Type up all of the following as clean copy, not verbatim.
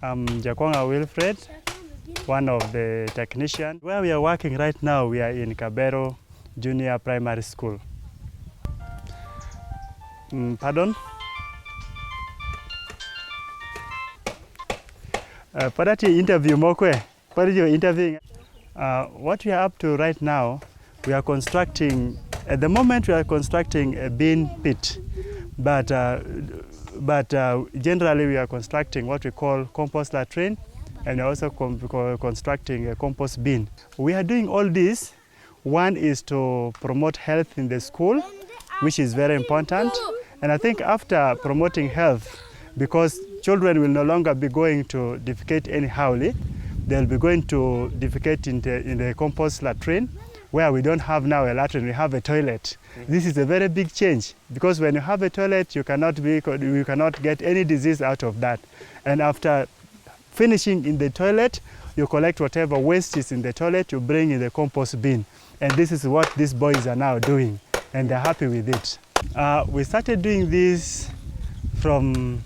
I'm Jakonga Wilfred, one of the technicians. Where we are working right now, we are in Kabero Junior Primary School. Pardon? Padati interview mokwe. What are you interviewing? What we are up to right now, we are constructing, at the moment we are constructing a bean pit, but generally we are constructing what we call compost latrine, and also constructing a compost bin. We are doing all this. One is to promote health in the school, which is very important. And I think after promoting health, because children will no longer be going to defecate anyhowly, they'll be going to defecate in the compost latrine, where we don't have now a latrine, we have a toilet. This is a very big change, because when you have a toilet, you cannot get any disease out of that. And after finishing in the toilet, you collect whatever waste is in the toilet, you bring in the compost bin. And this is what these boys are now doing, and they're happy with it. We started doing this from,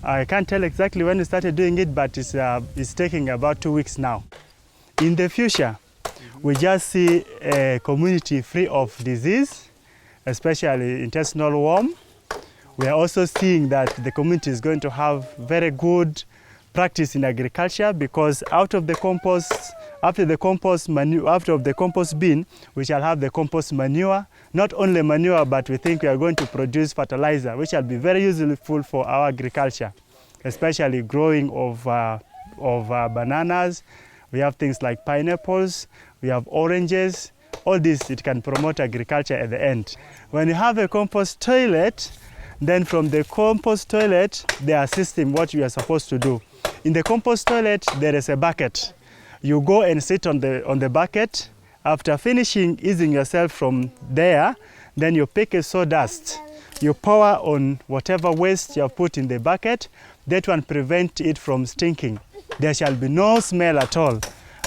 I can't tell exactly when we started doing it, but it's taking about 2 weeks now. In the future, we just see a community free of disease, especially intestinal worm. We are also seeing that the community is going to have very good practice in agriculture, because out of the compost, after the compost bin, we shall have the compost manure. Not only manure, but we think we are going to produce fertilizer, which shall be very useful for our agriculture, especially growing of bananas. We have things like pineapples, we have oranges. All this, it can promote agriculture at the end. When you have a compost toilet, then from the compost toilet, there are systems what you are supposed to do. In the compost toilet, there is a bucket. You go and sit on the bucket. After finishing easing yourself from there, then you pick a sawdust. You pour on whatever waste you have put in the bucket. That one prevents it from stinking. There shall be no smell at all.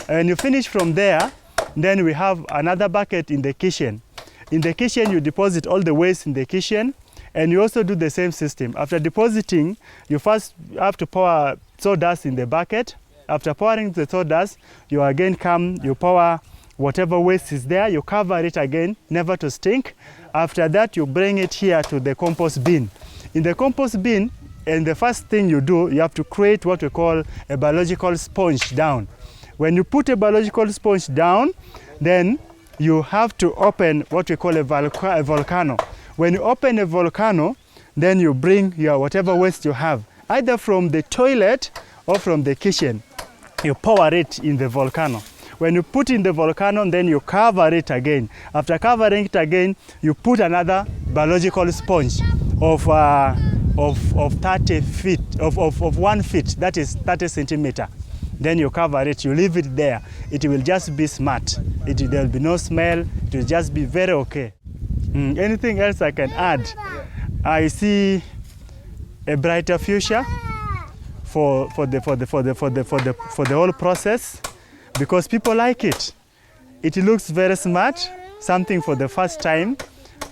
And you finish from there, then we have another bucket in the kitchen. In the kitchen, you deposit all the waste in the kitchen, and you also do the same system. After depositing, you first have to pour sawdust in the bucket. After pouring the sawdust, you again come, you pour whatever waste is there, you cover it again, never to stink. After that, you bring it here to the compost bin. In the compost bin, and the first thing you do, you have to create what we call a biological sponge down. When you put a biological sponge down, then you have to open what we call a volcano. When you open a volcano, then you bring your whatever waste you have, either from the toilet or from the kitchen. You pour it in the volcano. When you put in the volcano, then you cover it again. After covering it again, you put another biological sponge of 30 feet, of 1 feet, that is 30 centimeters. Then you cover it, you leave it there. It will just be smart. There will be no smell, it will just be very okay. Anything else I can add? I see a brighter future for the whole process, because people like it. It looks very smart, something for the first time.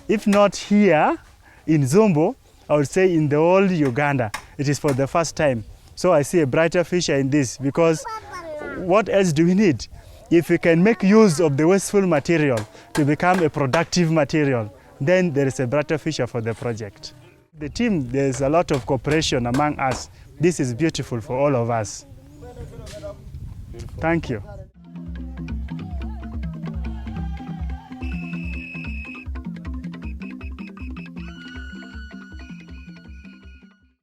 If not here in Zombo, I would say in the whole Uganda, it is for the first time. So I see a brighter future in this, because what else do we need? If we can make use of the wasteful material to become a productive material, then there is a brighter future for the project. The team, there's a lot of cooperation among us. This is beautiful for all of us. Thank you.